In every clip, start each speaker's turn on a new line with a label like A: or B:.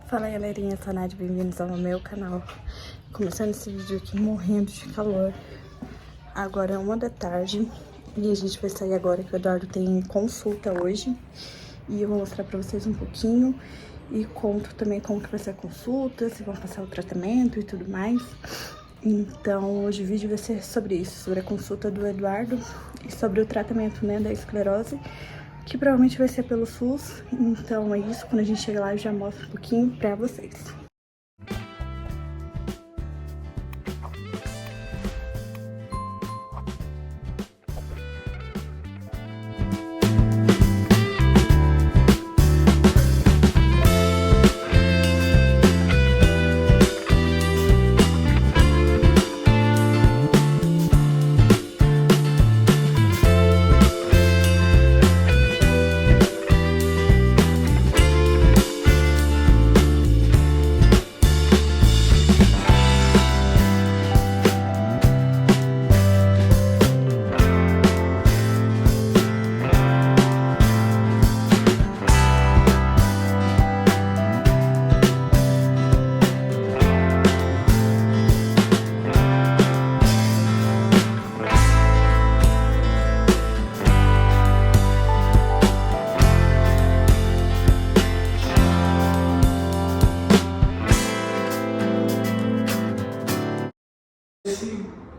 A: Fala galerinha, sou a Nádia, bem-vindos ao meu canal. Começando esse vídeo aqui morrendo de calor. Agora é 1 da tarde e a gente vai sair agora que o Eduardo tem consulta hoje. E eu vou mostrar pra vocês um pouquinho e conto também como que vai ser a consulta, se vão passar o tratamento e tudo mais. Então hoje o vídeo vai ser sobre isso, sobre a consulta do Eduardo e sobre o tratamento, né, da esclerose, que provavelmente vai ser pelo SUS. Então é isso, quando a gente chegar lá eu já mostro um pouquinho pra vocês.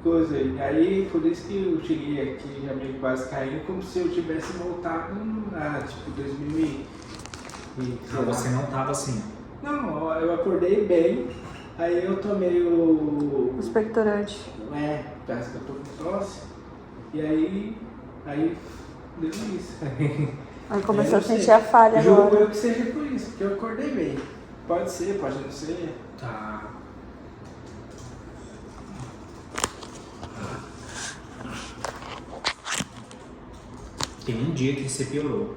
B: Coisa aí, por isso que eu cheguei aqui já meio quase caindo, como se eu tivesse voltado a tipo 2000
C: Não, você não tava assim?
B: Não, eu acordei bem, aí eu tomei o
A: Expectorante.
B: parece que eu tô com tosse, e aí deu isso.
A: Aí começou a
B: eu sei.
A: sentir a falha
B: Julgo
A: agora.
B: eu que seja por isso, porque eu acordei bem. Pode ser, pode não ser.
C: Tá. Tem um dia que você piorou.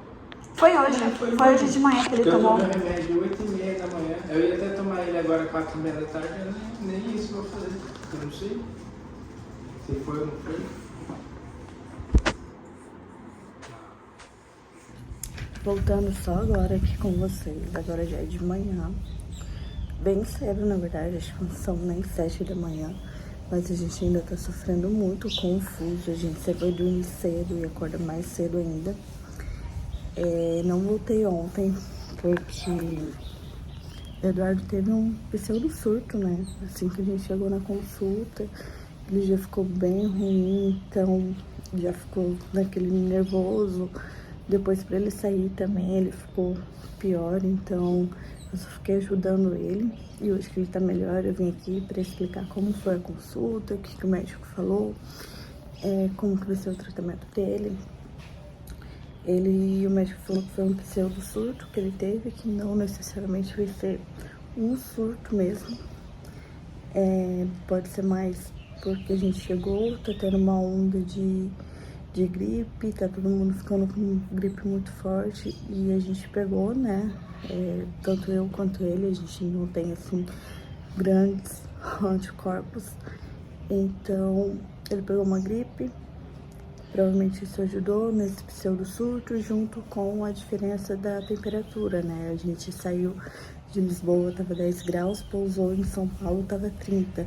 A: Foi hoje, foi hoje de manhã que ele
B: Eu
A: tomou.
B: tomei o remédio 8h30 da manhã. Eu ia até tomar ele agora 4h30 da tarde, eu nem isso vou fazer. Eu não sei se foi ou não foi.
A: Voltando só agora aqui com vocês. Agora já é de manhã. Bem cedo, na verdade. Acho que não são nem 7 da manhã. Mas a gente ainda tá sofrendo muito confuso. A gente sempre vai dormir cedo e acorda mais cedo ainda. Não voltei ontem porque o Eduardo teve um pseudo surto, né? Assim que a gente chegou na consulta, ele já ficou bem ruim, então já ficou naquele nervoso. Depois pra ele sair também, ele ficou pior, então eu só fiquei ajudando ele. E hoje que ele tá melhor, eu vim aqui pra explicar como foi a consulta, o que o médico falou, como que vai ser o tratamento dele. O médico falou que foi um pseudo surto que ele teve, que não necessariamente vai ser um surto mesmo. Pode ser mais porque a gente chegou, tá tendo uma onda de gripe, tá todo mundo ficando com gripe muito forte e a gente pegou, né? Tanto eu quanto ele, a gente não tem assim grandes anticorpos. Então ele pegou uma gripe. Provavelmente isso ajudou nesse pseudo surto, junto com a diferença da temperatura, né? A gente saiu de Lisboa, tava 10 graus, pousou em São Paulo, tava 30.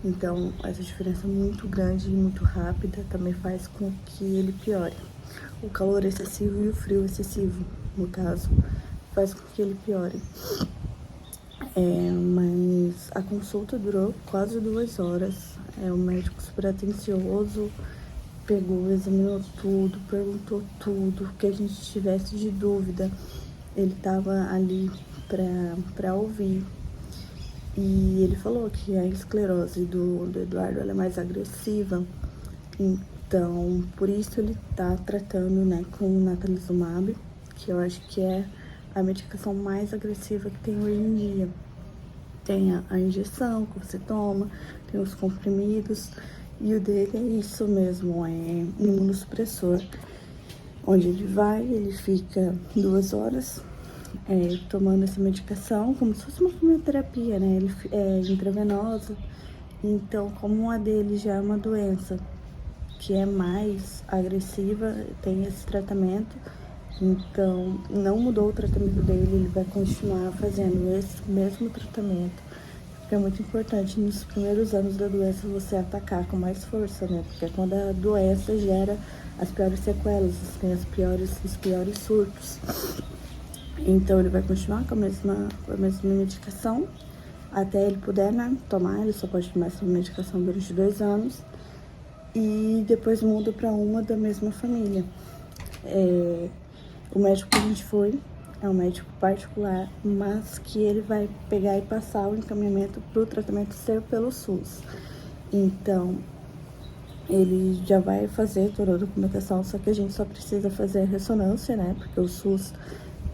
A: Então, essa diferença muito grande e muito rápida também faz com que ele piore. O calor excessivo e o frio excessivo, no caso, faz com que ele piore. Mas a consulta durou quase 2 horas. O médico super atencioso, pegou, examinou tudo, perguntou tudo, que a gente tivesse de dúvida. Ele tava ali pra ouvir. E ele falou que a esclerose do Eduardo ela é mais agressiva. Então, por isso ele tá tratando, né, com o natalizumab, que eu acho que é a medicação mais agressiva que tem hoje em dia. Tem a injeção que você toma, tem os comprimidos. E o dele é isso mesmo, é imunossupressor. Onde ele vai, ele fica 2 horas tomando essa medicação, como se fosse uma quimioterapia, né? Ele é intravenosa. Então, como a dele já é uma doença que é mais agressiva, tem esse tratamento, Então, não mudou o tratamento dele, ele vai continuar fazendo esse mesmo tratamento. Porque é muito importante nos primeiros anos da doença você atacar com mais força, né? Porque é quando a doença gera as piores sequelas, tem os piores surtos. Então ele vai continuar com a mesma medicação até ele puder, né, tomar. Ele só pode tomar essa medicação durante 2 anos e depois muda para uma da mesma família. O médico que a gente foi é um médico particular, mas que ele vai pegar e passar o encaminhamento para o tratamento ser pelo SUS. Então ele já vai fazer toda a documentação, só que a gente só precisa fazer a ressonância, né? Porque o SUS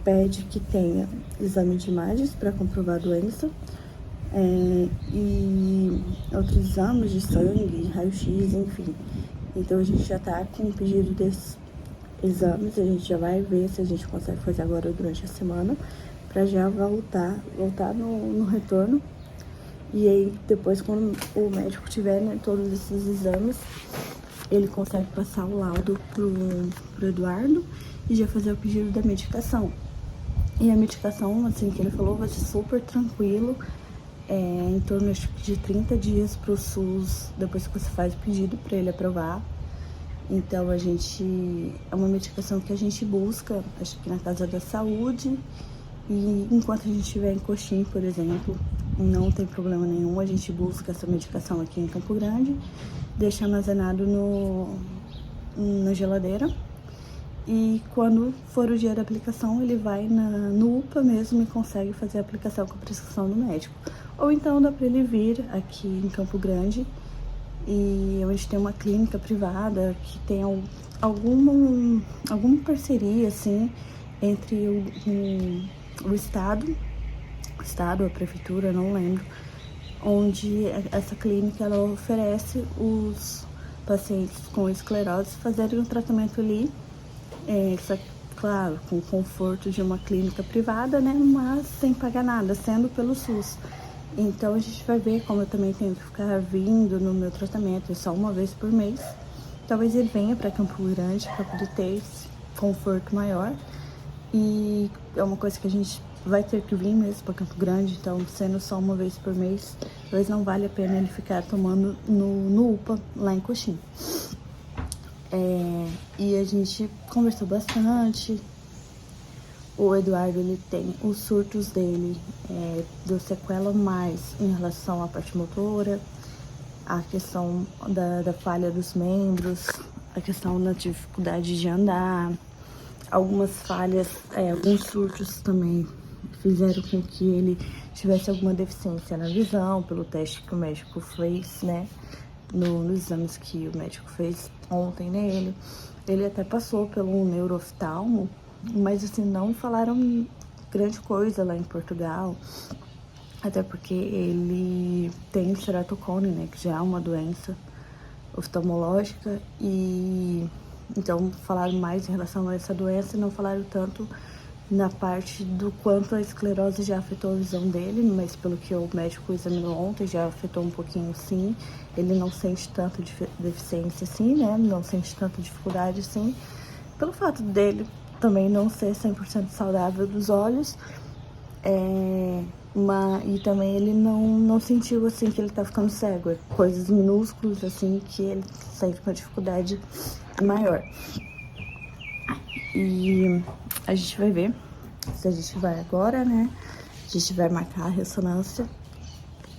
A: pede que tenha exame de imagens para comprovar a doença e outros exames de sangue, raio-x, enfim. Então a gente já tá com o pedido desses exames, a gente já vai ver se a gente consegue fazer agora durante a semana, para já voltar no retorno. E aí depois, quando o médico tiver, né, todos esses exames, ele consegue passar o laudo pro Eduardo e já fazer o pedido da medicação. E a medicação, assim, que ele falou, vai ser super tranquilo, em torno de 30 dias pro SUS, depois que você faz o pedido para ele aprovar. Então é uma medicação que a gente busca, acho que na Casa da Saúde, e enquanto a gente estiver em Coxim, por exemplo, não tem problema nenhum, a gente busca essa medicação aqui em Campo Grande, deixa armazenado na geladeira. E quando for o dia da aplicação, ele vai no UPA mesmo e consegue fazer a aplicação com a prescrição do médico. Ou então dá para ele vir aqui em Campo Grande, e onde tem uma clínica privada que tem alguma parceria, assim, entre o Estado, a Prefeitura, não lembro, onde essa clínica ela oferece os pacientes com esclerose fazerem um tratamento ali. Só que, claro, com o conforto de uma clínica privada, né? Mas sem pagar nada, sendo pelo SUS. Então a gente vai ver, como eu também tenho que ficar vindo no meu tratamento, só uma vez por mês. Talvez ele venha para Campo Grande para poder ter esse conforto maior. E é uma coisa que a gente vai ter que vir mesmo para Campo Grande, então sendo só uma vez por mês, talvez não vale a pena ele ficar tomando no UPA lá em Coxim. E a gente conversou bastante. O Eduardo, ele tem os surtos dele, deu sequela mais em relação à parte motora, a questão da falha dos membros, a questão da dificuldade de andar, algumas falhas, alguns surtos também fizeram com que ele tivesse alguma deficiência na visão, pelo teste que o médico fez, né? Nos exames que o médico fez ontem nele. Ele até passou pelo neurooftalmo, mas assim, não falaram grande coisa lá em Portugal, até porque ele tem ceratocone, né, que já é uma doença oftalmológica, e então falaram mais em relação a essa doença e não falaram tanto na parte do quanto a esclerose já afetou a visão dele, mas pelo que o médico examinou ontem, já afetou um pouquinho sim. Ele não sente tanto deficiência assim, né? Não sente tanta dificuldade assim. Pelo fato dele também não ser 100% saudável dos olhos. E também ele não sentiu assim que ele tá ficando cego. É coisas minúsculas assim que ele sente uma dificuldade maior. E a gente vai ver se a gente vai agora, né? A gente vai marcar a ressonância.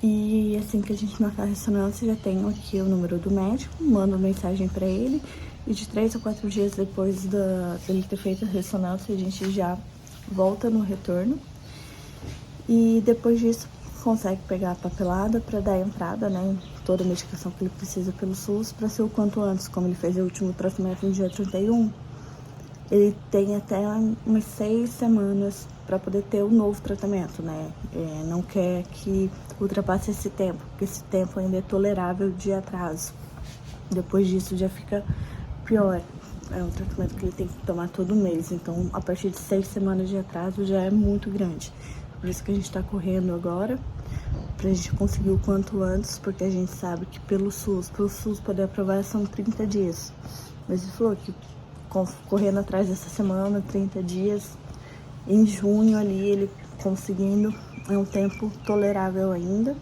A: E assim que a gente marcar a ressonância, já tenho aqui o número do médico, mando mensagem para ele. E de 3 a 4 dias depois dele ter feito a ressonância, a gente já volta no retorno. E depois disso, consegue pegar a papelada para dar entrada, né? Em toda a medicação que ele precisa pelo SUS, para ser o quanto antes, como ele fez o último tratamento no dia 31. Ele tem até umas 6 semanas para poder ter o novo tratamento, né? Não quer que ultrapasse esse tempo, porque esse tempo ainda é tolerável de atraso. Depois disso já fica pior. É um tratamento que ele tem que tomar todo mês, então a partir de 6 semanas de atraso já é muito grande. Por isso que a gente está correndo agora, pra gente conseguir o quanto antes, porque a gente sabe que pelo SUS poder aprovar são 30 dias. Mas ele falou que correndo atrás dessa semana, 30 dias. Em junho ali, ele conseguindo, é um tempo tolerável ainda.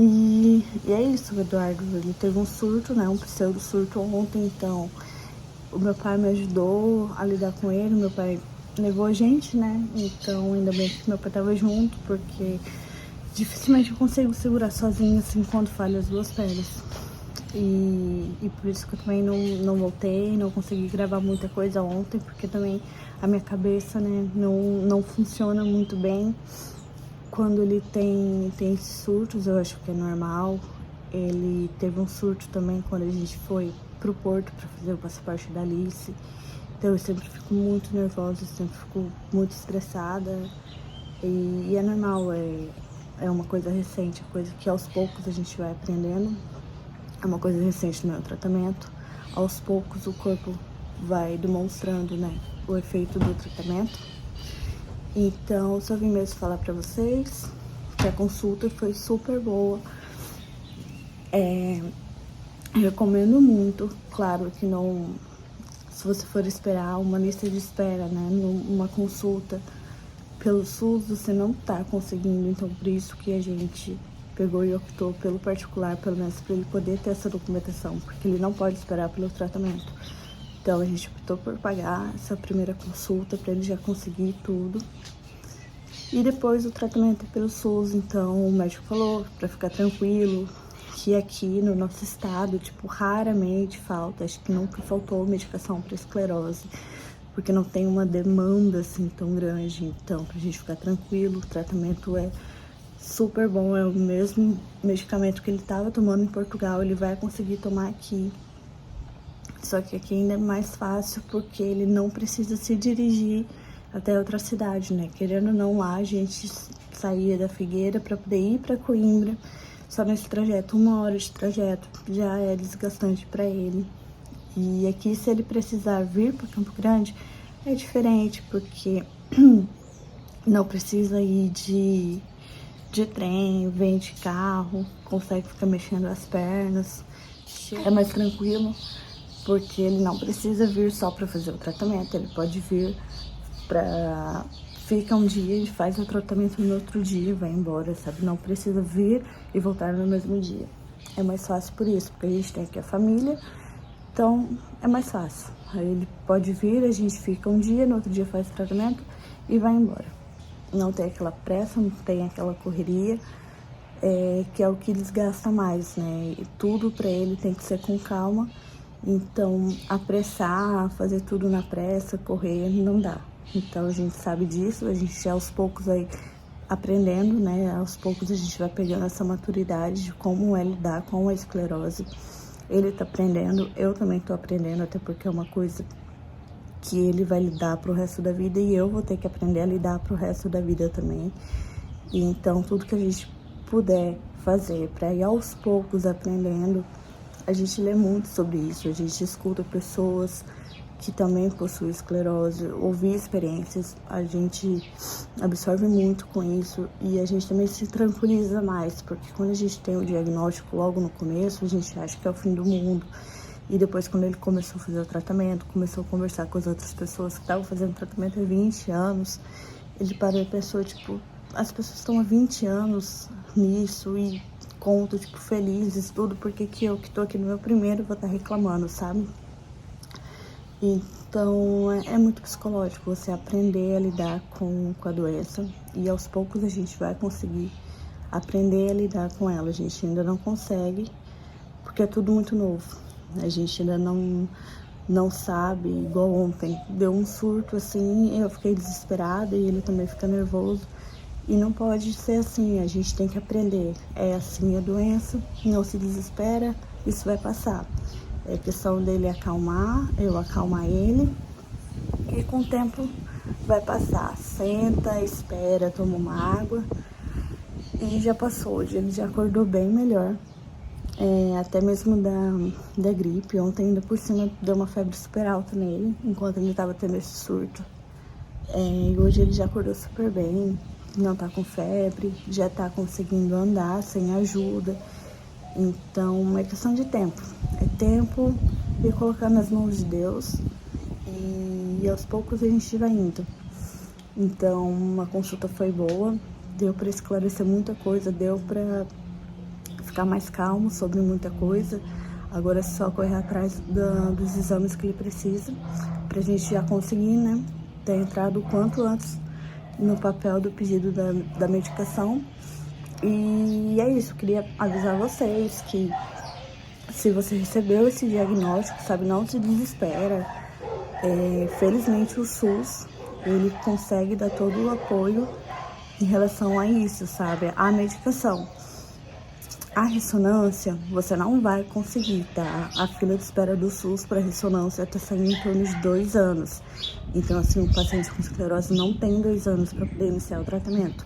A: E é isso, o Eduardo, ele teve um surto, né, um pseudo surto ontem, então o meu pai me ajudou a lidar com ele, meu pai levou a gente, né, então ainda bem que meu pai tava junto, porque dificilmente eu consigo segurar sozinha, assim, quando falha as duas pernas. E por isso que eu também não voltei, não consegui gravar muita coisa ontem, porque também a minha cabeça, né, não funciona muito bem. Quando ele tem esses surtos, eu acho que é normal. Ele teve um surto também quando a gente foi pro Porto para fazer o passaporte da Alice. Então eu sempre fico muito nervosa, sempre fico muito estressada. E é normal, é uma coisa recente, coisa que aos poucos a gente vai aprendendo. É uma coisa recente no meu tratamento. Aos poucos o corpo vai demonstrando, né, o efeito do tratamento. Então, só vim mesmo falar pra vocês que a consulta foi super boa. Recomendo muito. Claro que não... Se você for esperar uma lista de espera, né, numa consulta pelo SUS, você não tá conseguindo. Então, por isso que a gente pegou e optou pelo particular, pelo menos para ele poder ter essa documentação, porque ele não pode esperar pelo tratamento. Então a gente optou por pagar essa primeira consulta para ele já conseguir tudo. E depois o tratamento é pelo SUS, então o médico falou para ficar tranquilo que aqui no nosso estado, tipo, raramente falta, acho que nunca faltou medicação para esclerose, porque não tem uma demanda assim tão grande. Então, pra gente ficar tranquilo, o tratamento é super bom, é o mesmo medicamento que ele estava tomando em Portugal, ele vai conseguir tomar aqui. Só que aqui ainda é mais fácil porque ele não precisa se dirigir até outra cidade, né? Querendo ou não, lá a gente saía da Figueira para poder ir para Coimbra. Só nesse trajeto, 1 hora de trajeto, já é desgastante para ele. E aqui, se ele precisar vir para Campo Grande, é diferente, porque não precisa ir de trem, vem de carro, consegue ficar mexendo as pernas, é mais tranquilo, porque ele não precisa vir só para fazer o tratamento, ele pode vir para... Fica um dia e faz o tratamento no outro dia e vai embora, sabe? Não precisa vir e voltar no mesmo dia. É mais fácil por isso, porque a gente tem aqui a família, então é mais fácil. Aí ele pode vir, a gente fica um dia, no outro dia faz o tratamento e vai embora. Não tem aquela pressa, não tem aquela correria, que é o que desgasta mais, né? E tudo pra ele tem que ser com calma. Então, apressar, fazer tudo na pressa, correr, não dá. Então, a gente sabe disso, a gente aos poucos aí aprendendo, né? Aos poucos a gente vai pegando essa maturidade de como é lidar com a esclerose. Ele tá aprendendo, eu também tô aprendendo, até porque é uma coisa que ele vai lidar pro resto da vida e eu vou ter que aprender a lidar pro resto da vida também. E então, tudo que a gente puder fazer para ir aos poucos aprendendo, a gente lê muito sobre isso, a gente escuta pessoas que também possuem esclerose, ouvir experiências, a gente absorve muito com isso e a gente também se tranquiliza mais, porque quando a gente tem o diagnóstico logo no começo, a gente acha que é o fim do mundo. E depois, quando ele começou a fazer o tratamento, começou a conversar com as outras pessoas que estavam fazendo tratamento há 20 anos, ele parou e pensou, tipo, as pessoas estão há 20 anos nisso e contam, tipo, felizes, tudo, porque que eu que tô aqui no meu primeiro vou estar reclamando, sabe? Então, é muito psicológico você aprender a lidar com a doença e aos poucos a gente vai conseguir aprender a lidar com ela. A gente ainda não consegue, porque é tudo muito novo. A gente ainda não sabe, igual ontem, deu um surto assim, eu fiquei desesperada e ele também fica nervoso. E não pode ser assim, a gente tem que aprender. É assim a doença, não se desespera, isso vai passar. É questão dele acalmar, eu acalmar ele, e com o tempo vai passar. Senta, espera, toma uma água, e já passou. Hoje ele já acordou bem melhor, até mesmo da gripe. Ontem ainda por cima deu uma febre super alta nele, enquanto ele estava tendo esse surto. E hoje ele já acordou super bem, não tá com febre, já tá conseguindo andar sem ajuda. Então, é questão de tempo. É tempo e colocar nas mãos de Deus e aos poucos a gente vai indo. Então, a consulta foi boa, deu para esclarecer muita coisa, deu para ficar mais calmo sobre muita coisa. Agora é só correr atrás dos exames que ele precisa, pra gente já conseguir, né, ter entrado o quanto antes no papel do pedido da medicação. E é isso, queria avisar vocês que se você recebeu esse diagnóstico, sabe, não se desespera. Felizmente o SUS, ele consegue dar todo o apoio em relação a isso, sabe, a medicação. A ressonância, você não vai conseguir, tá? A fila de espera do SUS para ressonância está saindo em torno de 2 anos. Então, assim, o paciente com esclerose não tem 2 anos para poder iniciar o tratamento.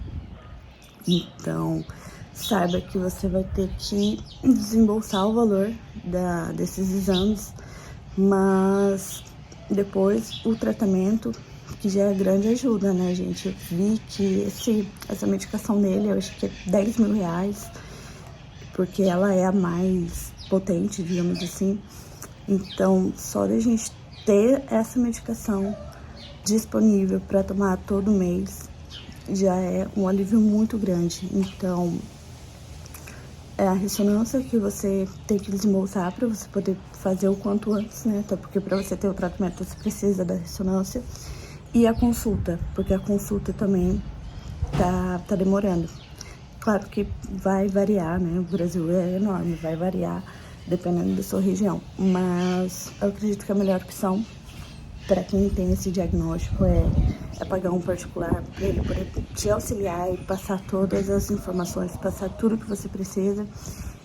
A: Então, saiba que você vai ter que desembolsar o valor desses exames, mas depois o tratamento, que já é grande ajuda, né, gente? Eu vi que essa medicação dele, eu acho que é 10 mil reais, porque ela é a mais potente, digamos assim. Então, só da gente ter essa medicação disponível para tomar todo mês, já é um alívio muito grande. Então, é a ressonância que você tem que desembolsar para você poder fazer o quanto antes, né? Até porque para você ter o tratamento você precisa da ressonância. E a consulta, porque a consulta também tá demorando. Claro que vai variar, né? O Brasil é enorme, vai variar dependendo da sua região. Mas eu acredito que a melhor opção para quem tem esse diagnóstico é pagar um particular para ele poder te auxiliar e passar todas as informações, passar tudo que você precisa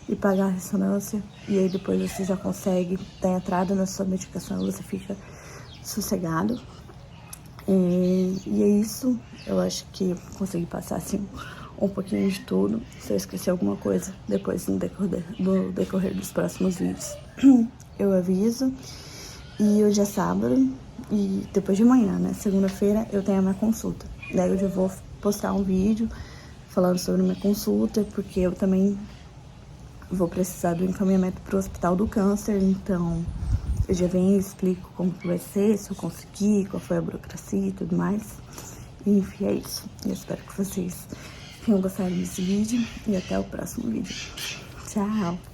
A: e pagar a ressonância. E aí depois você já consegue dar entrada na sua medicação, você fica sossegado. E é isso, eu acho que consegui passar assim um pouquinho de tudo. Se eu esquecer alguma coisa, depois no decorrer dos próximos vídeos eu aviso. E hoje é sábado e depois de amanhã, né, segunda-feira, eu tenho a minha consulta. Daí eu já vou postar um vídeo falando sobre a minha consulta, porque eu também vou precisar do encaminhamento para o Hospital do Câncer. Então eu já venho e explico como que vai ser, se eu conseguir, qual foi a burocracia e tudo mais. Enfim, é isso. Eu espero que vocês tenham gostado desse vídeo e até o próximo vídeo. Tchau!